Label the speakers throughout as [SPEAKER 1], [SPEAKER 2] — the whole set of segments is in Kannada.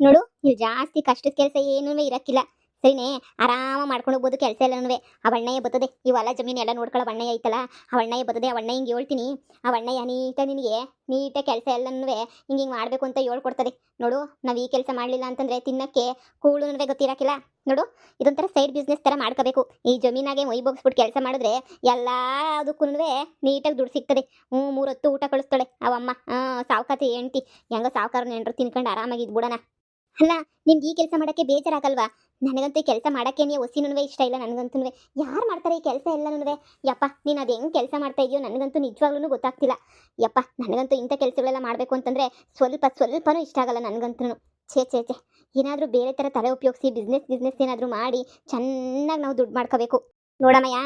[SPEAKER 1] ನೋಡು ನೀವು ಜಾಸ್ತಿ ಕಷ್ಟದ ಕೆಲಸ ಏನೂ ಇರಕ್ಕಿಲ್ಲ ಸರಿನೇ. ಆರಾಮ ಮಾಡ್ಕೊಂಡು ಹೋಗ್ಬೋದು ಕೆಲಸ ಎಲ್ಲನೂ. ಆ ಅಣ್ಣಯ್ಯ ಬರ್ತದೆ ಇವೆಲ್ಲ ಜಮೀನು ಎಲ್ಲ ನೋಡ್ಕೊಳ್ಳೋ ಅಣ್ಣಯ್ಯ ಐತಲ್ಲ, ಆ ಅಣ್ಣಯ್ಯ ಬರ್ತದೆ. ಆ ಅಣ್ಣ ಹಿಂಗೆ ಹೇಳ್ತೀನಿ, ಆ ಅಣ್ಣಯ್ಯ ನೀಟಾಗಿ ನಿನಗೆ ನೀಟಾಗಿ ಕೆಲಸ ಎಲ್ಲನೂ ಹಿಂಗೆ ಮಾಡಬೇಕು ಅಂತ ಹೇಳ್ಕೊಡ್ತದೆ. ನೋಡು ನಾವು ಈ ಕೆಲಸ ಮಾಡಲಿಲ್ಲ ಅಂತಂದ್ರೆ ತಿನ್ನಕ್ಕೆ ಕೂಳು ಗೊತ್ತಿರಕ್ಕಿಲ್ಲ. ನೋಡು ಇದೊಂಥರ ಸೈಡ್ ಬಿಸ್ನೆಸ್ ಥರ ಮಾಡ್ಕೋಬೇಕು. ಈ ಜಮೀನಾಗೆ ಮೈ ಬೋಗಿಸ್ಬಿಟ್ಟು ಕೆಲಸ ಮಾಡಿದ್ರೆ ಎಲ್ಲದಕ್ಕೂ ನೀಟಾಗಿ ದುಡ್ಡು ಸಿಗ್ತದೆ. 3 ಹೊತ್ತು ಊಟ ಕಳಿಸ್ತಾಳೆ ಅವಮ್ಮ. ಸಾವ್ಕಾತಿ ಹೆಂಡ್ತಿ ಹೆಂಗೋ ಸಾವ್ಕಾರ ನೆಂಟ್ರು ತಿನ್ಕೊಂಡು ಆರಾಮಾಗಿ ಇದ್ಬಿಡೋಣ. ಅಲ್ಲ ನಿಮ್ಗೆ ಈ ಕೆಲಸ ಮಾಡೋಕ್ಕೆ ಬೇಜಾರಾಗಲ್ವಾ? ನನಗಂತೂ ಈ ಕೆಲಸ ಮಾಡೋಕ್ಕೆ ನೀವು ಹೊಸಿನೂ ಇಷ್ಟ ಇಲ್ಲ. ನನಗಂತೂ ಯಾರು ಮಾಡ್ತಾರೆ ಈ ಕೆಲಸ ಎಲ್ಲನೂ? ಯಪ್ಪ ನೀನು ಅದು ಹೆಂಗೆ ಕೆಲಸ ಮಾಡ್ತಾ ಇದೆಯೋ ನನಗಂತೂ ನಿಜವಾಗ್ಲೂ ಗೊತ್ತಾಗ್ತಿಲ್ಲ. ಯಪ್ಪ ನನಗಂತೂ ಇಂಥ ಕೆಲಸಗಳೆಲ್ಲ ಮಾಡಬೇಕು ಅಂತಂದರೆ ಸ್ವಲ್ಪನೂ ಇಷ್ಟ ಆಗಲ್ಲ ನನಗಂತೂ. ಛೇ ಏನಾದರೂ ಬೇರೆ ಥರ ತಲೆ ಉಪಯೋಗಿಸಿ ಬಿಸ್ನೆಸ್ ಏನಾದರೂ ಮಾಡಿ ಚೆನ್ನಾಗಿ ನಾವು ದುಡ್ಡು ಮಾಡ್ಕೋಬೇಕು. ನೋಡಮ್ಮಯ್ಯ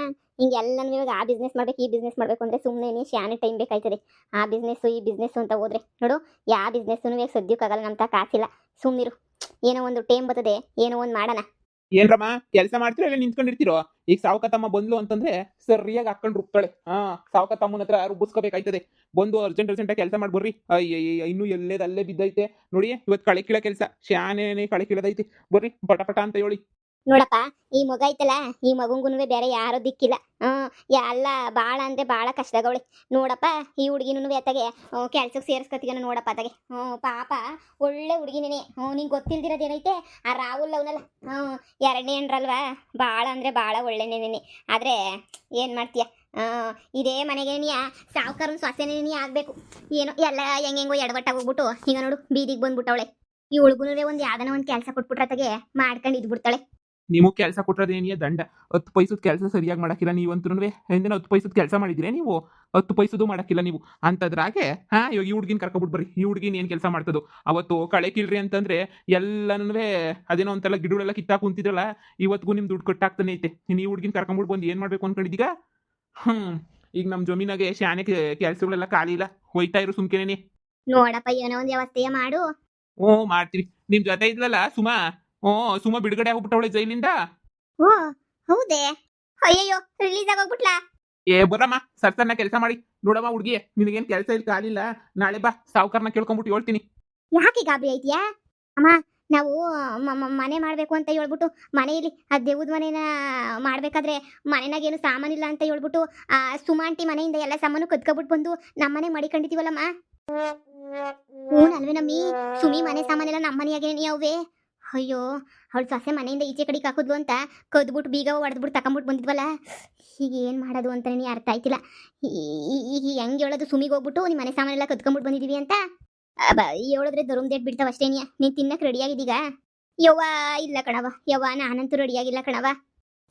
[SPEAKER 1] ಹಿಂಗೆಲ್ಲನೂ ಇವಾಗ ಆ ಬಿಸ್ನೆಸ್ ಮಾಡ್ಬೇಕು ಈ ಬಿಸ್ನೆಸ್ ಮಾಡಬೇಕು ಅಂದರೆ ಸುಮ್ಮನೆ ಶಾನೆ ಟೈಮ್ ಬೇಕಾಯ್ತದೆ. ಆ ಬಿಸ್ನೆಸ್ಸು ಈ ಬಿಸ್ನೆಸ್ಸು ಅಂತ ಹೋದ್ರೆ ನೋಡು ಯಾವ ಬಿಸ್ನೆಸ್ಸೂ ಸದ್ಯಕ್ಕಾಗಲ್ಲ. ನಮ್ಮ ತಾ ಕಾಸಿಲ್ಲ, ಸುಮ್ಮನಿರು. ಏನೋ ಒಂದು ಟೈಮ್ ಬರ್ತದೆ, ಏನೋ ಒಂದು ಮಾಡೋಣ.
[SPEAKER 2] ಏನ್ರಮ್ಮ ಕೆಲಸ ಮಾಡ್ತೀರೋ ಇಲ್ಲ ನಿಂತ್ಕೊಂಡಿರ್ತೀರೋ? ಈಗ ಸಾವುಕತಮ್ಮ ಬಂದ್ಲು ಅಂತಂದ್ರೆ ಸರಿಯಾಗಿ ಹಾಕೊಂಡು ರುಬ್ತಾಳೆ. ಸಾವುಕತಮ್ಮನ ಹತ್ರ ರುಬ್ಬಿಸ್ಕೋಬೇಕಾಯ್ತದೆ. ಬಂದು ಅರ್ಜೆಂಟಾಗಿ ಕೆಲಸ ಮಾಡಿ ಬರ್ರಿ. ಇನ್ನೂ ಅಲ್ಲೇ ಬಿದ್ದೈತೆ ನೋಡಿ. ಇವತ್ತು ಕಳೆ ಕೀಳೋ ಕೆಲಸ ಶಾನೆ ಕಳೆ ಕೀಳದೈತಿ. ಬರ್ರಿ ಪಟ ಅಂತ ಹೇಳಿ.
[SPEAKER 1] ನೋಡಪ್ಪ ಈ ಮಗ ಐತಲ್ಲ, ಈ ಮಗುಂಗೂ ಬೇರೆ ಯಾರೋ ದಿಕ್ಕಿಲ್ಲ. ಎಲ್ಲ ಭಾಳ ಅಂದರೆ ಭಾಳ ಕಷ್ಟದವಳೆ. ನೋಡಪ್ಪ ಈ ಹುಡುಗಿನೂ ಅತ್ತಗೆ ಕೆಲ್ಸಕ್ಕೆ ಸೇರಿಸ್ಕೊತೀಗನ ನೋಡಪ್ಪ ಅತ್ತಗೆ. ಪಾಪ ಒಳ್ಳೆ ಹುಡುಗಿನೇ. ನಿಂಗೆ ಗೊತ್ತಿಲ್ದಿರೋದೇನೈತೆ, ಆ ರಾಹುಲ್ ಅವನಲ್ಲ, ಎರಡನೇ ಹೆಣ್ರಲ್ವಾ, ಭಾಳ ಅಂದರೆ ಭಾಳ ಒಳ್ಳೆನೇನೆ. ಆದರೆ ಏನು ಮಾಡ್ತೀಯ, ಇದೇ ಮನೆಗೆ ನೀ ಸಾವುಕಾರನ ಸೊಸೆನೇ ಆಗಬೇಕು. ಏನೋ ಎಲ್ಲ ಹೆಂಗೆಂಗೋ ಎಡವಟ್ಟಾಗಿ ಹೋಗ್ಬಿಟ್ಟು ಈಗ ನೋಡು ಬೀದಿಗೆ ಬಂದ್ಬಿಟ್ಟವಳೆ. ಈ ಹುಡುಗನೂ ಒಂದು ಯಾವ್ದಾನ ಒಂದು ಕೆಲಸ ಕೊಟ್ಬಿಟ್ರತ್ತಾಗೆ ಮಾಡ್ಕೊಂಡು ಇದ್ಬಿಡ್ತಾಳೆ.
[SPEAKER 2] ನೀವು ಕೆಲಸ ಕೊಟ್ಟರೇನಿಯ ದಂಡ. 10 ಪೈಸದ ಕೆಲಸ ಸರಿಯಾಗಿ ಮಾಡಕ್ಕಿಲ್ಲ ನೀವಂತೂ. ಹಿಂದಿನ 10 ಪೈಸದ ಕೆಲಸ ಮಾಡಿದ್ರೆ ನೀವು 10 ಪೈಸದು ಮಾಡಕ್ಕಿಲ್ಲ ನೀವು ಅಂತದ್ರಾಗೆ. ಇವಾಗ ಈ ಹುಡುಗಿನ ಕರ್ಕೊಬಿಟ್ಟು ಬರ್ರಿ. ಈ ಹುಡುಗಿನ ಏನು ಕೆಲಸ ಮಾಡ್ತದೋ ಅವತ್ತು ಕಳೆ ಕೀಳ್ರಿ ಅಂತಂದ್ರೆ ಎಲ್ಲನೂ ಅದೇನೋ ಒಂತೆಲ್ಲ ಗಿಡಗಳೆಲ್ಲ ಕಿತ್ತಾಕ್ ಕುಂತಿದ್ರಲ್ಲ, ಇವತ್ತಿಗೂ ನಿಮ್ ದುಡ್ಡು ಕಟ್ಟಾಗ್ತಾನೆ ಐತೆ. ನೀನು ಈ ಹುಡುಗಿನ ಕರ್ಕೊಂಬಿಟ್ಟು ಬಂದು ಏನು ಮಾಡಬೇಕು ಅನ್ಕೊಂಡಿದ್ದೀಗ? ಈಗ ನಮ್ಮ ಜಮೀನಾಗೆ ಶಾನೆ ಕೆಲಸಗಳೆಲ್ಲ ಖಾಲಿ ಇಲ್ಲ. ಹೋಯ್ತಾ ಇರು ಸುಮ್ಕೆನೇನೆ.
[SPEAKER 1] ನೋಡಪ್ಪ ಏನೋ ಒಂದು ವ್ಯವಸ್ಥೆಯ ಮಾಡು.
[SPEAKER 2] ಮಾಡ್ತೀವಿ. ನಿಮ್ ಜೊತೆ ಇದ್ಲಲ್ಲ ಸುಮಾ, ಸುಮಾ ಬಿಡುಗಡೆ ಆಗ್ಬಿಟ್ಟವಳೆ ಜೈಲಿಂದ.
[SPEAKER 1] ಓ ಹೌದೇ? ಅಯ್ಯಯ್ಯೋ ರಿಲೀಸ್ ಆಗೋಗ್ಬಿಟ್ಲಾ?
[SPEAKER 2] ಬರಮ್ಮ ಸರ್ಸನ್ನ ಕೆಲಸ ಮಾಡಿ. ನೋಡಮ್ಮ ಹುಡುಗಿ, ನಿನಗೇನು ಕೆಲಸ ಇಲ್ಲಿ ಕಾಲಿಲ್ಲ, ನಾಳೆ ಬಾ ಸಾವುಕಾರನ ಕೇಳ್ಕೊಂಬಿಟ್ಟು ಹೇಳ್ತೀನಿ.
[SPEAKER 1] ಯಾಕೆ ಗಾಬರಿ ಐತಿಯಾ ಅಮ್ಮ? ನಾವು ಮನೆ ಮಾಡಬೇಕು ಅಂತ ಹೇಳ್ಬಿಟ್ಟು ಮನೆಯಲ್ಲಿ ಆ ದೇವ್ದ ಮನೇನ ಮಾಡಬೇಕಾದ್ರೆ ಮನೆನಾಗೇನು ಸಾಮಾನಿಲ್ಲ ಅಂತ ಹೇಳ್ಬಿಟ್ಟು ಆ ಸುಮಾಂಟಿ ಮನೆಯಿಂದ ಎಲ್ಲ ಸಾಮಾನು ಕದ್ಕೊಬಿಟ್ಟು ಬಂದು ನಮ್ಮ ಮನೆ ಮಡಿಕೊಂಡಿದ್ದೀವಲ್ಲಮ್ಮ. ಹ್ಞೂ ಅಲ್ವೇ ನಮ್ಮಿ, ಸುಮಿ ಮನೆ ಸಾಮಾನೆಲ್ಲ ನಮ್ಮ ಮನೆಯಾಗೇನಿ ಅವೇ. ಅಯ್ಯೋ ಅವಳು ಸೊಸೆ ಮನೆಯಿಂದ ಈಚೆ ಕಡೆಗೆ ಹಾಕಿದ್ಲು ಅಂತ ಕದ್ಬಿಟ್ಟು ಬೀಗ ಹೊಡೆದ್ಬಿಟ್ಟು ತಗೊಂಬಿಟ್ಟು ಬಂದಿದ್ವಲ್ಲ. ಈಗ ಏನು ಮಾಡೋದು ಅಂತಲೇ ಅರ್ಥ ಆಯ್ತಿಲ್ಲ. ಈಗ ಹೆಂಗೆ ಹೇಳೋದು ಸುಮಿಗೆ ಹೋಗ್ಬಿಟ್ಟು ನಿಮ್ಮ ಮನೆ ಸಾಮಾನೆಲ್ಲ ಕದ್ಕೊಂಬಿಟ್ಟು ಬಂದಿದ್ದೀವಿ ಅಂತ ಹೇಳಿದ್ರೆ ದೊರಮ್ದೇಟ್ ಬಿಡ್ತಾವ ಅಷ್ಟೇನಿಯ. ನೀನು ತಿನ್ನಕ್ಕೆ ರೆಡಿಯಾಗಿದ್ದೀಗ? ಯವ್ವ ಇಲ್ಲ ಕಣವ, ಯವ್ವ ನಾನಂತೂ ರೆಡಿಯಾಗಿಲ್ಲ ಕಣವ.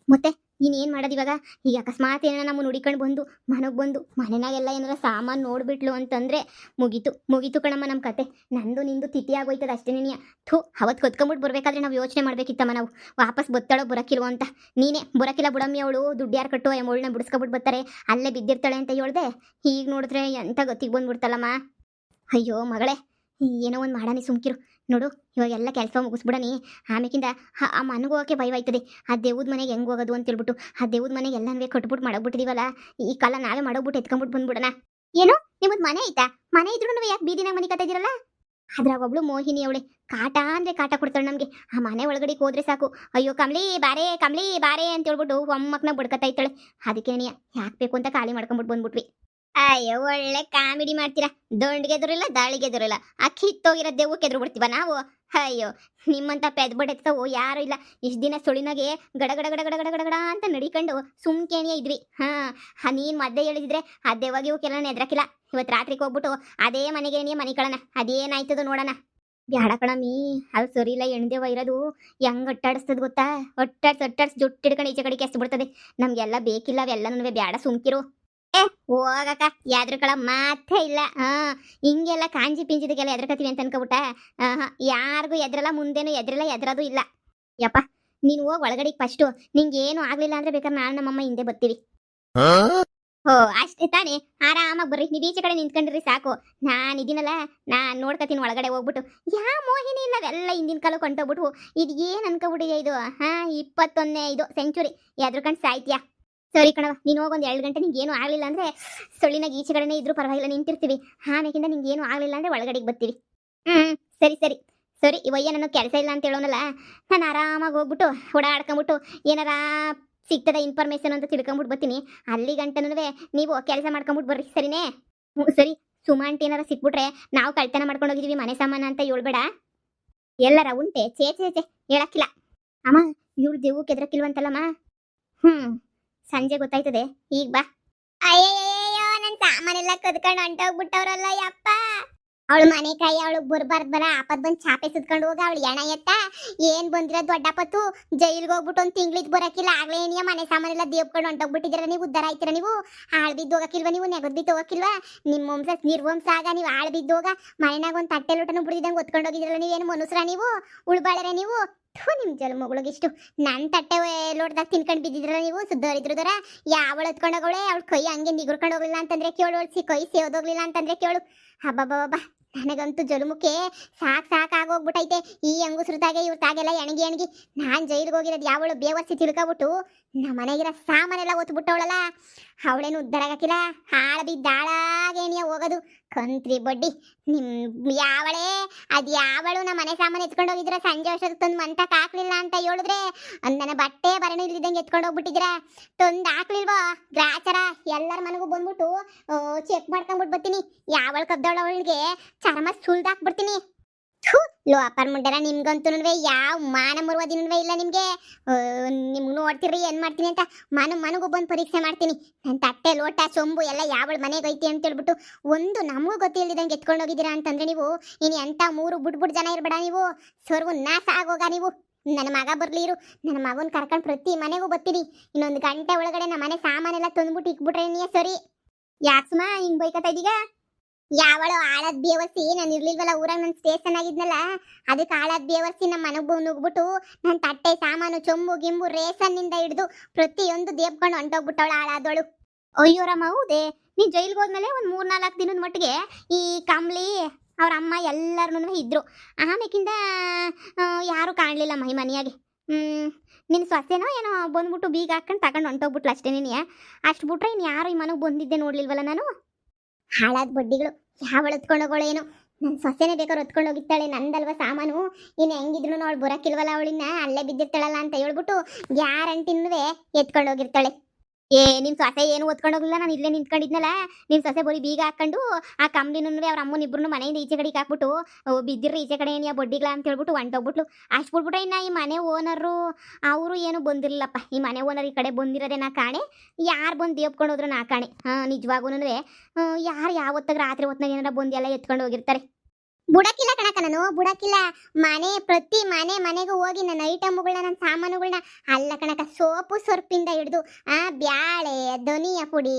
[SPEAKER 1] ಮತ್ತೆ ನೀನೇನು ಮಾಡೋದು ಇವಾಗ? ಈಗ ಅಕಸ್ಮಾತ್ ಏನಾರ ನಮ್ಮ ನುಡಿಕೊಂಡು ಬಂದು ಮನೆಗೆ ಬಂದು ಮನೆನಾಗೆಲ್ಲ ಏನಾರ ಸಾಮಾನು ನೋಡ್ಬಿಟ್ಲು ಅಂತಂದರೆ ಮುಗೀತು ಕಣಮ್ಮ ನಮ್ಮ ಕತೆ. ನಂದು ನಿಂದು ತಿಥಿ ಆಗೋಯ್ತದ ಅಷ್ಟೇನೇ. ಅವತ್ತು ಹೊತ್ಕೊಂಬಿಟ್ಟು ಬರಬೇಕಾದ್ರೆ ನಾವು ಯೋಚನೆ ಮಾಡಬೇಕಿತ್ತಮ್ಮ, ನಾವು ವಾಪಸ್ ಬತ್ತಾಳೋ ಬರೋಕ್ಕಿಲ್ವೋ ಅಂತ. ನೀನೇ ಬರೋಕ್ಕಿಲ್ಲ ಬಿಡಮ್ಮಿ, ಅವಳು ದುಡ್ಡು ಯಾರು ಕಟ್ಟು ಅವಳನ್ನ ಬಿಡಿಸ್ಕೊಬಿಟ್ಟು ಬರ್ತಾರೆ, ಅಲ್ಲೇ ಬಿದ್ದಿರ್ತಾಳೆ ಅಂತ ಹೇಳ್ದೆ. ಈಗ ನೋಡಿದ್ರೆ ಎಂಥ ಗತಿಗೆ ಬಂದ್ಬಿಡ್ತಲ್ಲಮ್ಮ. ಅಯ್ಯೋ ಮಗಳೇ, ಏನೋ ಒಂದು ಮಾಡಾನಿ ಸುಮ್ಕಿರು. ನೋಡು ಇವಾಗೆಲ್ಲ ಕೆಲಸ ಮುಗಿಸ್ಬಿಡನಿ, ಆಮೇಕಿಂದ ಆ ಮನೆಗೆ ಹೋಗೋಕ್ಕೆ ಭಯವಾಯ್ತದೆ. ಆ ದೇವ್ದ ಮನೆಗೆ ಹೆಂಗೆ ಹೋಗೋದು ಅಂತ ಹೇಳ್ಬಿಟ್ಟು ಆ ದೇವ್ದ ಮನೆಗೆ ಎಲ್ಲನೂ ಕಟ್ಬಿಟ್ಟು ಮಾಡಬಿಟ್ಟಿದೀವಲ್ಲ, ಈ ಕಾಲ ನಾವೇ ಮಾಡೋಗ್ಬಿಟ್ಟು ಎತ್ಕೊಂಡ್ಬಿಟ್ಟು ಬಂದ್ಬಿಡೋಣ. ಏನು ನಿಮ್ಮದು ಮನೆ ಐತಾ? ಮನೆ ಇದ್ರೂ ಯಾಕೆ ಬೀದಿನಾಗ ಮನೆ ಕತ್ತಾ ಇದ್ದೀರಲ್ಲ? ಅದ್ರಾಗ ಒಬ್ಳು ಮೋಹಿನಿ ಅವಳೆ ಕಾಟ ಅಂದರೆ ಕಾಟ ಕೊಡ್ತಾಳೆ ನಮಗೆ. ಆ ಮನೆ ಒಳಗಡೆ ಹೋದ್ರೆ ಸಾಕು, ಅಯ್ಯೋ ಕಮ್ಲಿ ಬಾರೆ ಅಂತ ಹೇಳ್ಬಿಟ್ಟು ಒಮ್ಮಕ್ಕನ ಬಡ್ಕತ್ತಾ ಇದ್ದಾಳೆ. ಅದಕ್ಕೆ ನೀ ಯಾಕೆ ಬೇಕು ಅಂತ ಖಾಲಿ ಮಾಡ್ಕೊಂಡ್ಬಿಟ್ಟು ಬಂದ್ಬಿಟ್ವಿ. ಅಯ್ಯೋ ಒಳ್ಳೆ ಕಾಮಿಡಿ ಮಾಡ್ತೀರಾ. ದಂಡ್ಗೆದುರಿಲ್ಲ ದಾಳಿಗೆದುರಿಲ್ಲ, ಆ ಕಿತ್ತೋಗಿರೋ ದೆವ್ವಕ್ಕೆ ಎದುರು ಬಿಡ್ತೀವ ನಾವು. ಅಯ್ಯೋ ನಿಮ್ಮಂತ ಪೆದ್ಬಡೆತ್ತವು ಯಾರು ಇಲ್ಲ. ಇಷ್ಟು ದಿನ ಸುಳಿನಾಗೆ ಗಡ ಅಂತ ನಡಿಕೊಂಡು ಸುಮ್ಕೇಣಿಯ ಇದ್ವಿ. ನೀನು ಮದ್ದೆ ಹೇಳಿದ್ರೆ ಆ ದೆವ್ವಾಗಿ ಇವಕ್ಕೆಲ್ಲ ಎದ್ರಕ್ಕಿಲ್ಲ. ಇವತ್ತು ರಾತ್ರಿಗೆ ಹೋಗ್ಬಿಟ್ಟು ಅದೇ ಮನೆಗೆ ನೀ ಮನೆ ಕಳನ, ಅದೇನಾಯ್ತದೋ ನೋಡೋಣ. ಬ್ಯಾಡ ಕಣಮಿ, ಅದು ಸರಿ ಇಲ್ಲ. ಎಣ್ದೇವ ಇರೋದು ಹೆಂಗ್ ಅಟ್ಟಾಡಿಸ್ತದ ಗೊತ್ತಾ? ಒಟ್ಟಾಡ್ಸ್ ಜುಟ್ಟು ಹಿಡ್ಕೊಂಡು ಈಚೆ ಕಡೆಗೆ ಎಸ್ದು ಬಿಡ್ತದೆ. ನಮ್ಗೆಲ್ಲ ಬೇಕಿಲ್ಲ ಅವೆಲ್ಲ ಬ್ಯಾಡ ಸುಮ್ಕಿರು. ಹೋಗಕ್ಕ ಎದ್ರಕಳ ಮಾತೇ ಇಲ್ಲ. ಹಿಂಗೆಲ್ಲ ಕಾಂಜಿ ಪಿಂಜಿದಕ್ಕೆಲ್ಲ ಎದ್ರಕತ್ತೀವಿ ಅಂತ ಅನ್ಕೋಬಿಟ್ಟ. ಯಾರಿಗೂ ಎದ್ರಲ್ಲ, ಮುಂದೇನು ಎದ್ರದು ಇಲ್ಲ. ಯಪ್ಪ ನೀನು ಹೋಗಿ ಒಳಗಡೆಗೆ ಫಸ್ಟು. ನಿಂಗೇನು ಆಗ್ಲಿಲ್ಲ ಅಂದ್ರೆ ಬೇಕಾದ್ರೆ ನಾನು ನಮ್ಮಮ್ಮ ಹಿಂದೆ ಬರ್ತೀವಿ. ಅಷ್ಟೇ ತಾನೇ, ಆರಾಮಾಗಿ ಬರ್ರಿ. ನೀವು ಈಚೆ ಕಡೆ ನಿಂತ್ಕೊಂಡಿರಿ ಸಾಕು, ನಾನು ಇದೀನಲ್ಲ, ನಾನು ನೋಡ್ಕತೀನಿ ಒಳಗಡೆ ಹೋಗ್ಬಿಟ್ಟು. ಯಾವ ಮೋಹಿನಿ ಇಲ್ಲವೆಲ್ಲ ಹಿಂದಿನ ಕಾಲ ಕೊಂಟೋಗ್ಬಿಟ್ಟು ಇದು ಏನು ಅನ್ಕೋಬಿಟ್ಟಿದೆ ಇದು? 21ನೇ ಇದು ಸೆಂಚುರಿ ಎದ್ರಕಂಡು ಸಾಯ್ತೀಯಾ? ಸರಿ ಕಣವ, ನೀನು ಹೋಗಿ ಒಂದು 2 ಗಂಟೆ ನಿಂಗೆ ಏನು ಆಗಲಿಲ್ಲ ಅಂದರೆ ಸೊಳ್ಳಿನಾಗ ಈಚೆ ಕಡೆನೇ ಇದ್ರೂ ಪರವಾಗಿಲ್ಲ ನಿಂತಿರ್ತೀವಿ. ಆಮೇಕಿಂದ ನಿಂಗೆ ಏನು ಆಗಲಿಲ್ಲ ಅಂದರೆ ಒಳಗಡೆಗೆ ಬರ್ತೀವಿ. ಸರಿ ಸರಿ ಇವಯ್ಯ ನನಗೆ ಕೆಲಸ ಇಲ್ಲ ಅಂತ ಹೇಳೋನಲ್ಲ, ನಾನು ಆರಾಮಾಗಿ ಹೋಗ್ಬಿಟ್ಟು ಓಡಾಡ್ಕೊಂಬಿಟ್ಟು ಏನಾರ ಸಿಗ್ತದ ಇನ್ಫಾರ್ಮೇಶನ್ ಅಂತ ತಿಳ್ಕೊಂಬಿಟ್ಟು ಬರ್ತೀನಿ. ಅಲ್ಲಿ ಗಂಟನೂ ನೀವು ಕೆಲಸ ಮಾಡ್ಕೊಂಬಿಟ್ಟು ಬರ್ರಿ, ಸರಿನೇ? ಸರಿ. ಸುಮಾಂಟಿ ಏನಾರ ಸಿಕ್ಬಿಟ್ರೆ ನಾವು ಕಳ್ತನ ಮಾಡ್ಕೊಂಡು ಹೋಗಿದೀವಿ ಮನೆ ಸಾಮಾನ ಅಂತ ಹೇಳ್ಬೇಡ. ಎಲ್ಲರ ಉಂಟೆ ಚೇ ಚೇ ಚೇ ಹೇಳಕ್ಕಿಲ್ಲ. ಅಮ್ಮ ಇವಳು ದೇವಕ್ಕೆ ಎದ್ರಕ್ಕಿಲ್ವಂತಲ್ಲಮ್ಮ. ಸಂಜೆ ಗೊತ್ತಾಯ್ತದೆ, ಈಗ ಬಾ. ಅಯ್ಯಯ್ಯೋ ನನ್ನ ಸಾಮಾನೆಲ್ಲ ಕದ್ಕೊಂಡು ಹೊಂಟೋಗ್ಬಿಟ್ಟವ್ರಲ್ಲ ಯಪ್ಪ. ಅವಳು ಮನೆ ಕೈ ಅವಳು ಬರ್ಬಾರ್ದು ಬರ ಆಪತ್ ಬಂದು ಚಾಪೆ ಸುತ್ಕೊಂಡು ಹೋಗ ಅವಳು ಎಣ ಎತ್ತ ಏನ್ ಬಂದಿರೋ ದೊಡ್ಡಪ್ಪತ್ತು ಜೈಲ್ಗೆ ಹೋಗ್ಬಿಟ್ಟು ಒಂದು ತಿಂಗ್ಳಿದ್ ಬರಕಿಲ್ಲ ಆಗ್ಲೇ ಏನಿಯ ಮನೆ ಸಾಮಾನೆಲ್ಲ ದೇವ್ಕೊಂಡು ಹೊಂಟೋಗ್ಬಿಟ್ಟಿದ್ದೀರ ನೀವು. ಉದ್ದಾರ ಆಯ್ತೀರ ನೀವು. ಹಾಳು ಬಿದ್ದು ಹೋಗಕ್ಕಿಲ್ವಾ ನೀವು? ನೆಗದ್ ಬಿದ್ದು ಹೋಗಕ್ಕಿಲ್ವಾ? ನಿಮ್ಮ ವಂಶ ನಿರ್ವಂಶ ಆಗ ನೀವು ಹಾಳು ಬಿದ್ದು ಹೋಗ ಮನೆಯಾಗ ಒಂದು ತಟ್ಟೆ ಲೋಟನು ಬಿಡಿದಂಗೆ ಒತ್ಕೊಂಡು ಹೋಗಿದ್ರಲ್ಲ ನೀವೇನು ಮನುಷ್ಯರ ನೀವು? ಉಳ್ಬಾಳರೆ ನೀವು. ನಿಮ್ಮ ಜನ್ಮಗಳಿಗಿಷ್ಟು ನನ್ನ ತಟ್ಟೆ ಲೋಟದಾಗ ತಿನ್ಕೊಂಡು ಬಿದ್ದಿದ್ರಲ್ಲ ನೀವು. ಸುದ್ದೋರಿದ್ರದರ ಯಾವಳು ಎತ್ಕೊಂಡೋಗವಳೆ ಅವಳು ಕೈ ಹಂಗೆ ನಿಗುರ್ಕೊಂಡು ಹೋಗ್ಲಿಲ್ಲ ಅಂತಂದ್ರೆ ಕೇಳು, ಕೈ ಸೇವದೋಗ್ಲಿಲ್ಲ ಅಂತಂದ್ರೆ ಕೇಳು. ಹಬ್ಬಬ್ಬಬ್ಬ ನನಗಂತೂ ಜಲುಮುಖೆ ಸಾಕಾಗೋಗ್ಬಿಟ್ಟೈತೆ. ಈ ಹೆಂಗುಸ್ರು ತಾಗೆ ಇವ್ರ ತಾಗೆಲ್ಲ ಎಣಗಿ ನಾನು ಜೈಲಿಗೆ ಹೋಗಿರೋದು ಯಾವಳು ಬೇವರ್ಸಿ ತಿಳ್ಕೊಬಿಟ್ಟು ನಮ್ಮ ಮನೆಗಿರೋ ಸಾಮಾನೆಲ್ಲ ಒತ್ಬಿಟ್ಟವಳಲ್ಲ, ಅವಳೇನು ಉದ್ದಾರ ಹಾಕಿಲ್ಲ. ಹಾಳು ಬಿದ್ದಾಳಾಗೇನಿಯ ಹೋಗೋದು ಕಂತ್ರಿ ಬಡ್ಡಿ. ಯಾವಳೇ ಅದು ಯಾವಳು ನಮ್ಮ ಮನೆ ಸಾಮಾನು ಎತ್ಕೊಂಡು ಹೋಗಿದ್ರ ಸಂಜೆ ವರ್ಷಕ್ಕೆ ತಂದು ಮಂತಕ್ಕೆ ಹಾಕ್ಲಿಲ್ಲ ಅಂತ ಹೇಳಿದ್ರೆ ನನ್ನ ಬಟ್ಟೆ ಬರಣು ಇಲ್ದಿದ್ದಂಗೆ ಎತ್ಕೊಂಡು ಹೋಗ್ಬಿಟ್ಟಿದ್ದೀರಾ. ತಂದು ಹಾಕ್ಲಿಲ್ವೋ ಗ್ರಾಚಾರ ಎಲ್ಲರ ಮನೆಗೂ ಬಂದ್ಬಿಟ್ಟು ಚೆಕ್ ಮಾಡ್ಕೊಂಡ್ಬಿಟ್ಟು ಬರ್ತೀನಿ. ಯಾವಳು ಕದ್ದವಳ ಅವಳಿಗೆ ಚರ್ಮ ಸುಲ್ದಾಕ್ಬಿಡ್ತೀನಿ. ಲೋ ಅಪ್ಪರ್ ಮುಂಡರ ನಿಮ್ಗಂತೂ ಯಾವ ಮಾನ ಮುರುವದಿನವೇ ಇಲ್ಲ ನಿಮ್ಗೆ. ನಿಮ್ಗೆ ನೋಡ್ತಿರ್ರಿ ಏನ್ ಮಾಡ್ತೀನಿ ಅಂತ. ಮನೆಗೂ ಬಂದು ಪರೀಕ್ಷೆ ಮಾಡ್ತೀನಿ. ನನ್ನ ತಟ್ಟೆ ಲೋಟ ಸೊಂಬು ಎಲ್ಲ ಯಾವಳ ಮನೆಗೆ ಐತಿ ಅಂತ ಹೇಳ್ಬಿಟ್ಟು ಒಂದು ನಮಗೂ ಗೊತ್ತಿಲ್ದಿದಂಗೆ ಎತ್ಕೊಂಡು ಹೋಗಿದ್ದೀರಾ ಅಂತಂದ್ರೆ ನೀವು ಇನ್ನು ಎಂತ ಮೂರು ಬುಡ್ ಜನ ಇರ್ಬೇಡ ನೀವು. ಸರ್ವ ನಾಶ ಆಗೋಗ ನೀವು. ನನ್ನ ಮಗ ಬರ್ಲಿ ಇರು, ನನ್ನ ಮಗನ ಕರ್ಕೊಂಡು ಪ್ರತಿ ಮನೆಗೂ ಬರ್ತೀನಿ. ಇನ್ನೊಂದು ಗಂಟೆ ಒಳಗಡೆ ನಮ್ಮ ಮನೆ ಸಾಮಾನೆಲ್ಲ ತಂದ್ಬಿಟ್ಟು ಇಕ್ಬಿಟ್ರೆ ನೀ ಸರಿ. ಯಾಕೆ ಸುಮಾ ಹಿಂಗ್ ಬೈಕತ್ತಾ ಇದೀಗ? ಯಾವಳು ಆಳದ್ ಬೇವರ್ಸಿ ನಾನು ಇರ್ಲಿಲ್ವಲ್ಲ ಊರಾಗ ನನ್ನ ಸ್ಟೇಷನ್ ಆಗಿದ್ನಲ್ಲ, ಅದಕ್ಕೆ ಆಳದ್ ಬೇವರ್ಸಿ ನಮ್ಮ ಮನೆಗೆ ಬಂದು ನುಗ್ಬಿಟ್ಟು ನನ್ನ ತಟ್ಟೆ ಸಾಮಾನು ಚೊಂಬು ಗಿಂಬು ರೇಷನ್ನಿಂದ ಹಿಡಿದು ಪ್ರತಿಯೊಂದು ದೇಬ್ಕೊಂಡು ಹೊಂಟೋಗ್ಬಿಟ್ಟವಳು ಆಳಾದವಳು. ಅಯ್ಯೋ ರಾಮ, ಹೌದೇ? ನೀನು ಜೈಲ್ಗೆ ಹೋದ್ಮೇಲೆ ಒಂದು 3-4 ದಿನದ ಮಟ್ಟಿಗೆ ಈ ಕಮ್ಲಿ ಅವ್ರ ಅಮ್ಮ ಎಲ್ಲರೂ ಇದ್ರು. ಆಮೇಕಿಂದ ಯಾರೂ ಕಾಣಲಿಲ್ಲಮ್ಮ ಈ ಮನೆಯಾಗೆ. ನಿನ್ನ ಸೊಸೆನೋ ಏನೋ ಬಂದ್ಬಿಟ್ಟು ಬೀಗ ಹಾಕೊಂಡು ತಗೊಂಡು ಹೊಂಟೋಗ್ಬಿಟ್ಲು ಅಷ್ಟೇ. ನೀನು ಅಷ್ಟು ಬಿಟ್ರೆ ಇನ್ನು ಯಾರು ಈ ಮನೆಗೆ ಬಂದಿದ್ದೆ ನೋಡ್ಲಿಲ್ವಲ್ಲ ನಾನು. ಹಾಳಾದ ಬಡ್ಡಿಗಳು ಯಾವಳು ಎತ್ಕೊಂಡೋಗೋಳೇನು. ನನ್ನ ಸೊಸೆನೇ ಬೇಕಾದ್ರೆ ಹೊತ್ಕೊಂಡು ಹೋಗಿತ್ತಾಳೆ, ನಂದಲ್ವ ಸಾಮಾನು. ಇನ್ನು ಹೆಂಗಿದ್ರು ಅವಳು ಬರೋಕ್ಕಿಲ್ವಲ್ಲ, ಅವಳಿನ್ನ ಅಲ್ಲೇ ಬಿದ್ದಿರ್ತಾಳಲ್ಲ ಅಂತ ಹೇಳ್ಬಿಟ್ಟು ಗ್ಯಾರಂಟಿನೂ ಎತ್ಕೊಂಡು ಹೋಗಿರ್ತಾಳೆ. ನಿಮ್ಮ ಸೊಸೆ ಏನು ಓದ್ಕೊಂಡು ಹೋಗಿಲ್ಲ, ನಾನು ಇಲ್ಲೇ ನಿಂತ್ಕೊಂಡಿದ್ನಲ್ಲ. ನಿಮ್ಮ ಸೊಸೆ ಬರೀ ಬೀಗ ಹಾಕೊಂಡು ಆ ಕಂಬ್ಲಿನೂ ಅವ್ರ ಅಮ್ಮನಿಬ್ರು ಮನೆಯಿಂದ ಈಚೆ ಕಡೆಗೆ ಹಾಕ್ಬಿಟ್ಟು ಬಿದ್ದಿರ್ರಿ ಈಚೆ ಕಡೆ ಏನಿಯ ಬಡ್ಡಿಗಳ ಅಂತ ಹೇಳ್ಬಿಟ್ಟು ಹೊಂಟೋಗ್ಬಿಟ್ಲು. ಅಷ್ಟು ಬಿಟ್ಬಿಟ್ರೆ ಇನ್ನು ಈ ಮನೆ ಓನರು ಅವರು ಏನು ಬಂದಿರಲಿಲ್ಲಪ್ಪ. ಈ ಮನೆ ಓನರ್ ಈ ಕಡೆ ಬಂದಿರೋದೇ ನಾ ಕಾಣೆ. ಯಾರು ಬಂದು ದೇವ್ಕೊಂಡು ಹೋದ್ರು ನಾ ಕಾಣೆ. ನಿಜವಾಗೂ ಯಾರು ಯಾವತ್ತಾಗ ರಾತ್ರಿ ಹೊತ್ನಾಗ ಏನಾರ ಬಂದು ಎಲ್ಲ ಎತ್ಕೊಂಡು ಹೋಗಿರ್ತಾರೆ. ಬುಡಕ್ಕಿಲ್ಲ ಕಣಕ, ನಾನು ಬುಡಕ್ಕಿಲ್ಲ. ಪ್ರತಿ ಮನೆಗೂ ಹೋಗಿ ನನ್ನ ಐಟಮ್ಗಳನ್ನ ನನ್ನ ಸಾಮಾನುಗಳನ್ನ ಅಲ್ಲ ಕಣಕ, ಸೋಪು ಸರ್ಪಿಂದ ಹಿಡಿದು ಬ್ಯಾಳೆ ಧನಿಯಾ ಪುಡಿ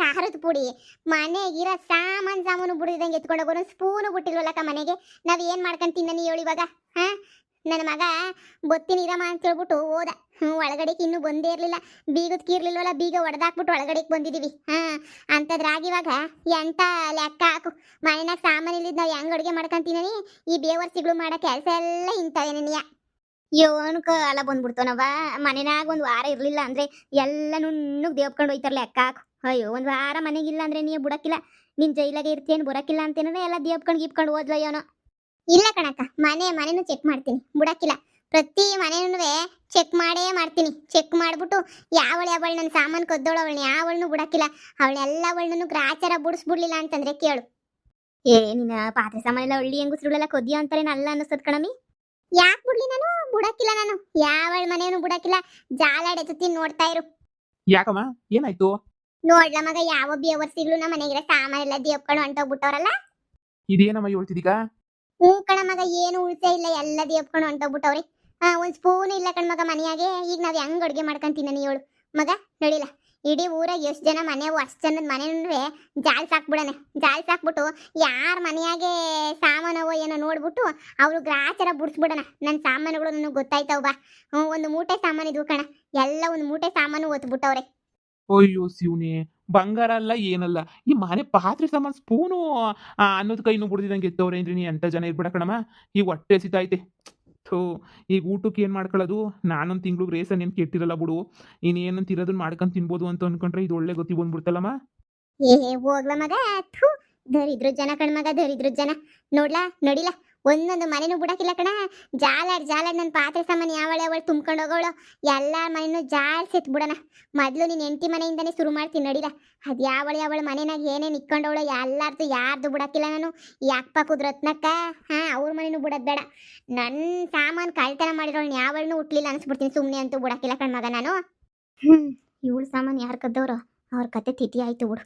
[SPEAKER 1] ಖಾರದ ಪುಡಿ ಮನೆಗಿರೋ ಸಾಮಾನು ಬುಡಿದಂಗೆ ಎತ್ಕೊಂಡು ಹೋಗೋರು. ಸ್ಪೂನು ಬಿಟ್ಟಿಲ್ವಲ್ಲಕ್ಕ ಮನೆಗೆ. ನಾವು ಏನು ಮಾಡ್ಕೊಂಡು ತಿನ್ನ ಹೇಳಿ ಇವಾಗ? ನನ್ನ ಮಗ ಬತ್ತಿನಿರಮ್ಮ ಅಂತ ಹೇಳ್ಬಿಟ್ಟು ಹೋದ. ಒಳಗಡೆಗೆ ಇನ್ನೂ ಬಂದೇ ಇರಲಿಲ್ಲ. ಬೀಗದ ಕೀರ್ಲಿಲ್ವಲ್ಲ, ಬೀಗ ಹೊಡೆದಾಕ್ಬಿಟ್ಟು ಒಳಗಡೆಗೆ ಬಂದಿದ್ದೀವಿ. ಅಂಥದ್ರಾಗ ಇವಾಗ ಎಂತ ಲೆಕ್ಕ ಹಾಕು. ಮನೆಯಾಗ ಸಾಮಾನಿಲ್ಲಿದ್ದು ನಾವು ಹೆಂಗೆ ಅಡುಗೆ ಮಾಡ್ಕೊಂತೀನಿ. ಈ ಬೇವರ್ಸಿಗಳು ಮಾಡೋ ಕೆಲಸ ಎಲ್ಲ ಇಂಥವೇ ನೀಯ. ಯೋನ್ಕ ಎಲ್ಲ ಬಂದ್ಬಿಡ್ತಾನವ. ಮನೆಯಾಗ ಒಂದು ವಾರ ಇರಲಿಲ್ಲ ಅಂದರೆ ಎಲ್ಲ ನುಣ್ಣಗೆ ದೇವ್ಕೊಂಡು ಹೋಯ್ತಾರ ಲೆಕ್ಕ ಹಾಕು. ಅಯ್ಯೋ, ಒಂದು ವಾರ ಮನೆಗಿಲ್ಲ ಅಂದರೆ ನೀ ಬುಡಕ್ಕಿಲ್ಲ. ನೀನು ಜೈಲಾಗೆ ಇರ್ತೀಯೇನು ಬರೋಕ್ಕಿಲ್ಲ ಅಂತೇನೋ ಎಲ್ಲ ದೇವ್ಕೊಂಡು ಗೀಪ್ಕೊಂಡು ಹೋದ್ಲಯ್ಯೋನೋ. ಇಲ್ಲ ಕಣಕ್ಕ, ಮನೆನೂ ಚೆಕ್ ಮಾಡ್ತೀನಿ, ಬುಡಕ್ಕಿಲ್ಲ. ಪ್ರತಿ ಮನೆನೂ ಚೆಕ್ ಮಾಡೇ ಮಾಡ್ತೀನಿ. ಚೆಕ್ ಮಾಡಿಬಿಟ್ಟು ಯಾವಳು ನನ್ನ ಸಾಮಾನು ಕದ್ದೋಳು ಅವಳನ್ನ ಯಾವಳನ್ನೂ ಬಿಡಕ್ಕಿಲ್ಲ. ಅವಳನ್ನೆಲ್ಲವಳನ್ನು ಗ್ರಾಚಾರ ಬಿಡಿಸ್ಬಿಡ್ಲಿಲ್ಲ ಅಂತಂದ್ರೆ ಕೇಳು. ನಿನ್ನ ಪಾತ್ರೆ ಸಾಮಾನೆಲ್ಲ ಒಳ್ಳಿ ಹೆಂಗುಸ್ರುಗಳೆಲ್ಲ ಕೊದ್ದಿಯೋ ಅಂತಾರೆ ಅಲ್ಲ ಅನ್ನಿಸ್ತದ ಕಣಮಿ. ಯಾಕೆ ಬಿಡ್ಲಿ ನಾನು? ಬಿಡಕ್ಕಿಲ್ಲ ನಾನು. ಯಾವಳ ಮನೆಯನ್ನು ಬಿಡಕ್ಕಿಲ್ಲ. ಜಾಲಾಡೆತ್ತೀನಿ, ನೋಡ್ತಾ ಇರು.
[SPEAKER 2] ಯಾಕಮ್ಮ, ಏನಾಯ್ತು?
[SPEAKER 1] ನೋಡ್ಲ ಮಗ, ಯಾವ ಬೇವರ್ಸಿಗಳು ನಮ್ಮ ಮನೆಗಿರೋ ಸಾಮಾನೆಲ್ಲ ದೇವ್ಕೊಂಡು ಹೊಂಟೋಗ್ಬಿಟ್ಟವ್ರಲ್ಲ.
[SPEAKER 2] ಇದೇನಮ್ಮ ಹೇಳ್ತಿದೀಗ?
[SPEAKER 1] ಕಣ ಮಗ, ಏನು ಉಳಿಸೇ ಇಲ್ಲ, ಎಲ್ಲ ದೇವ್ಕೊಂಡು ಹೊಂಟೋಗ್ಬಿಟ್ಟವ್ರಿ. ಒಂದು ಸ್ಪೂನ್ ಇಲ್ಲ ಕಣ್ಮಗ ಮನೆಯಾಗೆ. ಈಗ ನಾವು ಹೆಂಗೆ ಅಡುಗೆ ಮಾಡ್ಕೊಂತೀನಿ ಹೇಳು ಮಗ? ನಡಿಲ್ಲ. ಇಡೀ ಊರಾಗ ಎಷ್ಟು ಜನ ಮನೆವು ಅಷ್ಟು ಜನದ ಮನೆಯೂ ಜಾಲ್ ಸಾಕ್ಬಿಡನೆ. ಜಾಲ್ ಸಾಕ್ಬಿಟ್ಟು ಯಾರ ಮನೆಯಾಗೆ ಸಾಮಾನವೋ ಏನೋ ನೋಡ್ಬಿಟ್ಟು ಅವರು ಗ್ರಾಚಾರ ಬಿಡಿಸ್ಬಿಡೋಣ. ನನ್ನ ಸಾಮಾನುಗಳು ನನಗೆ ಗೊತ್ತಾಯ್ತವ ಬಾ. ಒಂದು ಮೂಟೆ ಸಾಮಾನು ಇದ್ವು ಕಣ, ಎಲ್ಲ ಒಂದು ಮೂಟೆ ಸಾಮಾನು ಒತ್ಬಿಟ್ಟವ್ರೆ.
[SPEAKER 2] ಅಯ್ಯೋ ಶಿವನೇ, ಬಂಗಾರ ಅಲ್ಲ ಏನಲ್ಲ, ಈ ಮನೆ ಪಾತ್ರೆ ಸಾಮಾನು ಸ್ಪೂನು ಅನ್ನೋದು ಕೈನೂ ಬಿಡ್ದಿದಂಗೆ ಎತ್ತವ್ರೆ ಅಂದ್ರೆ ನೀ ಎಂಥ ಜನ ಇರ್ಬಿಡ ಕಣಮ್ಮ. ಈಗ ಹೊಟ್ಟೆ ಸಿತಾಯ್ತೆ. ಈಗ ಊಟಕ್ಕೆ ಏನು ಮಾಡ್ಕೊಳ್ಳೋದು? ನಾನೊಂದು ತಿಂಗ್ಳಿಗೆ ರೇಷನ್ ಏನು ಕೆಟ್ಟಿರಲ್ಲ ಬಿಡು. ಇನ್ನೇನಂತ ಇರೋದನ್ನ ಮಾಡ್ಕೊಂಡು ತಿನ್ಬೋದು ಅಂತ ಅನ್ಕೊಂಡ್ರೆ ಇದು ಒಳ್ಳೆ ಗೊತ್ತಿ ಬಂದ್ಬಿಡ್ತಲ್ಲಮ್ಮ.
[SPEAKER 1] ಹೋಗ್ಲ ಮಗ, ದರಿದ್ರ ಜನ ಕಣ್ಮಗ, ದರಿದ್ರ ಜನ. ನೋಡ್ಲಾ ನಡಿಲ, ಒಂದೊಂದು ಮನೆನೂ ಬಿಡಕ್ಕಿಲ್ಲ ಕಣ. ಜಾಲಾಡ್ ನನ್ನ ಪಾತ್ರೆ ಸಾಮಾನು ಅವಳು ತುಂಬ್ಕೊಂಡು ಹೋಗೋಳು. ಎಲ್ಲ ಮನೆನೂ ಜಾಡ್ಸಿ ಎತ್ಬಿಡೋಣ. ಮೊದಲು ನೀನು ಹೆಂಡತಿ ಮನೆಯಿಂದನೇ ಶುರು ಮಾಡ್ತೀನಿ ನಡಿಲ. ಅದು ಯಾವಳ ಮನೆನಾಗ ಏನೇನು ಇಕ್ಕೊಂಡವಳು ಎಲ್ಲಾರ್ದು ಯಾರ್ದು ಬಿಡಕ್ಕಿಲ್ಲ ನಾನು. ಈ ಅಕ್ಕ ಕುದ್ರತ್ನಕ್ಕ ಅವ್ರ ಮನೆನೂ ಬಿಡೋದು ಬೇಡ. ನನ್ನ ಸಾಮಾನು ಕಳ್ತನ ಮಾಡಿರೋಳು ಯಾವಳನ್ನೂ ಹುಟ್ಲಿಲ್ಲ ಅನ್ಸ್ಬಿಡ್ತೀನಿ. ಸುಮ್ಮನೆ ಅಂತೂ ಬಿಡಕ್ಕಿಲ್ಲ ಕಣ್ಮಗ ನಾನು. ಇವಳು ಸಾಮಾನು ಯಾರು ಕದ್ದವ್ರು ಅವ್ರ ಕತೆ ತಿಥಿ ಆಯ್ತು ಬಿಡು.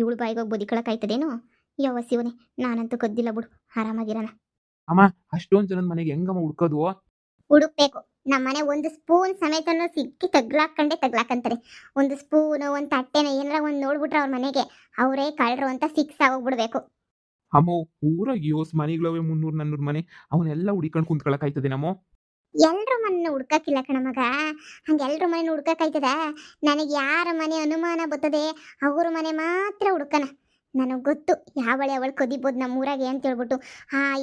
[SPEAKER 1] ಇವಳು ಬಾಯಿಗೋಗಿ ಬದುಕಳಕ್ಕಾಯ್ತದೇನು? ಯಾವ ಶಿವನೇ, ನಾನಂತೂ ಕದ್ದಿಲ್ಲ ಬಿಡು, ಆರಾಮಾಗಿರೋಣ.
[SPEAKER 2] ಅಮ್ಮ ಅಷ್ಟೊಂದು ಜನದ ಮನೆಗೆ ಹೆಂಗಮ್ಮ ಹುಡ್ಕೋದು?
[SPEAKER 1] ಹುಡುಕ್ಬೇಕು. ನಮ್ಮನೆ ಒಂದು ಸ್ಪೂನ್ ಸಮೇತನೂ ಸಿಕ್ಕಿ ತಗ್ಲಾಕಂತಾರೆ. ಒಂದು ಸ್ಪೂನು ಒಂದು ತಟ್ಟೆನ ಏನಾರ ಒಂದು ನೋಡ್ಬಿಟ್ರೆ ಅವ್ರ ಮನೆಗೆ ಅವರೇ ಕಳ್ರು ಅಂತ ಫಿಕ್ಸ್ ಆಗೋಗ್ಬಿಡ್ಬೇಕು.
[SPEAKER 2] ಅಮ್ಮೋ ಊರಾಗ ಯೋಸ್ ಮನೆಗಳವೆ 300-400 ಮನೆ, ಅವನ್ನೆಲ್ಲ ಹುಡಿಕೊಂಡು ಕುಂತ್ಕೊಳಕಾಯ್ತದೆ ನಮ್ಮೋ?
[SPEAKER 1] ಎಲ್ರ ಮನೆ ಹುಡ್ಕಕ್ಕಿಲ್ಲ ಕಣ ಮಗ. ಹಂಗೆ ಎಲ್ರ ಮನೆ ಹುಡ್ಕಕ್ಕಾಯ್ತದ? ನನಗೆ ಯಾರ ಮನೆ ಅನುಮಾನ ಬರ್ತದೆ ಅವ್ರ ಮನೆ ಮಾತ್ರ ಹುಡ್ಕನ. ನನಗೆ ಗೊತ್ತು ಅವಳು ಕದಿಬೋದು ನಮ್ಮೂರಾಗೆ ಅಂತ ಹೇಳ್ಬಿಟ್ಟು.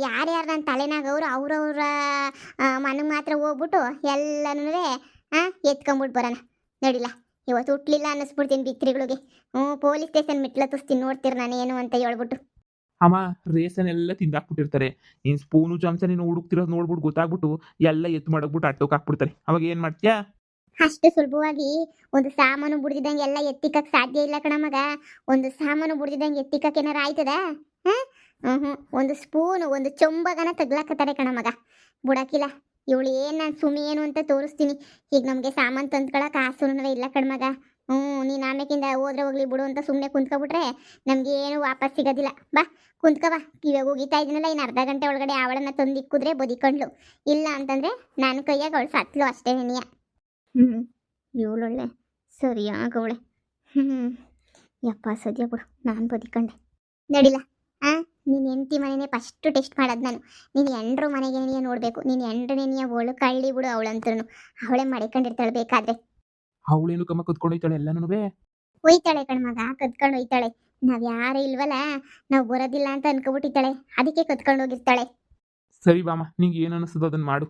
[SPEAKER 1] ಯಾರ್ಯಾರು ನನ್ನ ತಲೆನಾಗ ಅವ್ರವ್ರ ಮನೆಗೆ ಮಾತ್ರ ಹೋಗ್ಬಿಟ್ಟು ಎಲ್ಲನೂ ಎತ್ಕೊಂಬಿಟ್ಟು ಬರೋಣ ನಡಿಲ್ಲ. ಇವತ್ತು ಹುಟ್ಲಿಲ್ಲ ಅನ್ನಿಸ್ಬಿಡ್ತೀನಿ ಬಿತ್ರಿಗಳಿಗೆ. ಪೊಲೀಸ್ ಸ್ಟೇಷನ್ ಮೆಟ್ಲತ್ತಿಸ್ತೀನಿ, ನೋಡ್ತೀರಿ ನಾನು ಏನು ಅಂತ ಹೇಳ್ಬಿಟ್ಟು.
[SPEAKER 2] ಅಮ್ಮ ರೇಸನ್ ಎಲ್ಲ ತಿಂದಾಕ್ಬಿಟ್ಟಿರ್ತಾರೆ. ಇನ್ನು ಸ್ಪೂನು ಚಮಚ ನೀನು ಹುಡುಕ್ತಿರೋದು ನೋಡ್ಬಿಟ್ಟು ಗೊತ್ತಾಗ್ಬಿಟ್ಟು ಎಲ್ಲ ಎತ್ತು ಮಾಡಕ್ಬಿಟ್ಟು ಅಟ್ಟೋಕೆ ಹಾಕ್ಬಿಡ್ತಾರೆ. ಅವಾಗ ಏನು ಮಾಡ್ತೀಯಾ?
[SPEAKER 1] ಅಷ್ಟು ಸುಲಭವಾಗಿ ಒಂದು ಸಾಮಾನು ಬುಡ್ದಿದ್ದಂಗೆ ಎಲ್ಲ ಎತ್ತಿಕಕ್ಕೆ ಸಾಧ್ಯ ಇಲ್ಲ ಕಣ ಮಗ. ಒಂದು ಸಾಮಾನು ಬುಡ್ದಿದ್ದಂಗೆ ಎತ್ತಿಕಕ್ಕೆ ಏನಾರ ಆಯ್ತದ? ಒಂದು ಸ್ಪೂನು ಒಂದು ಚೊಂಬಗನ ತಗ್ಲಾಕತ್ತಾರೆ ಕಣ ಮಗ. ಬುಡಕಿಲ್ಲ. ಇವಳು ಏನು ನಾನು ಸುಮ್ಮನೆ ಏನು ಅಂತ ತೋರಿಸ್ತೀನಿ. ಈಗ ನಮಗೆ ಸಾಮಾನು ತಂದ್ಕೊಳಕ್ಕೆ ಆಸೂನೂ ಇಲ್ಲ ಕಣ್ಮಗ. ನೀನು ಆಮೇಕಿಂದ ಹೋದ್ರೆ ಹೋಗ್ಲಿ ಬಿಡು ಅಂತ ಸುಮ್ಮನೆ ಕುಂತ್ಕೊಬಿಟ್ರೆ ನಮ್ಗೆ ಏನು ವಾಪಸ್ ಸಿಗೋದಿಲ್ಲ. ಬಾ ಕುಂತ್ಕೋ ಬಾ. ಇವಾಗ ಹೋಗಿತಾ ಇದನ್ನಲ್ಲ, ಇನ್ನು ಅರ್ಧ ಗಂಟೆ ಒಳಗಡೆ ಅವಳನ್ನ ತಂದಿಕ್ಕಿದ್ರೆ ಬದಿಕೊಂಡ್ಲು. ಇಲ್ಲ ಅಂತಂದರೆ ನನ್ನ ಕೈಯಾಗ ಅವಳು ಸತ್ಲು ಅಷ್ಟೇ ನೆನೆಯ. ಇವಳೊಳ್ಳೆ ಸರಿಯಾಗವಳೆ. ಯಪ್ಪ ಸದ್ಯ ಬಿಡು, ನಾನು ಬದಿಕೊಂಡೆ ನಡಿಲ್ಲ. ನೀನು ಹೆಂಡತಿ ಮನೆಯೇ ಫಸ್ಟು ಟೆಸ್ಟ್ ಮಾಡೋದು ನಾನು. ನೀನು ಎಂಡ್ರು ಮನೆಗೆ ನೆನೆಯ ನೋಡಬೇಕು. ನೀನು ಎಂಡ್ರು ನೆನೆಯ ಒಳು ಕಳ್ಳಿ ಬಿಡು ಅವಳಂತೂ. ಅವಳೇ ಮಾಡಿಕೊಂಡಿರ್ತಾಳೆ ಬೇಕಾದ್ರೆ.
[SPEAKER 2] ಅವಳೇನು ಕಮ್ಮ ಕದ್ಕೊಂಡೋಯ್ತಾಳೆ ಎಲ್ಲನೂ?
[SPEAKER 1] ಒಯ್ತಾಳೆ ಕಣ್ಮಗ, ಕದ್ಕೊಂಡು ಒಯ್ತಾಳೆ. ನಾವ್ ಯಾರು ಇಲ್ವಲ್ಲ, ನಾವು ಬರೋದಿಲ್ಲ ಅಂತ ಅನ್ಕೊಬಿಟ್ಟಿದ್ದಾಳೆ, ಅದಕ್ಕೆ ಕದ್ಕೊಂಡು ಹೋಗಿರ್ತಾಳೆ.
[SPEAKER 2] ಸರಿ ಬಾಮ, ನಿಂಗೆ ಏನು ಅನಿಸ್ತದೋ ಅದನ್ನ ಮಾಡು.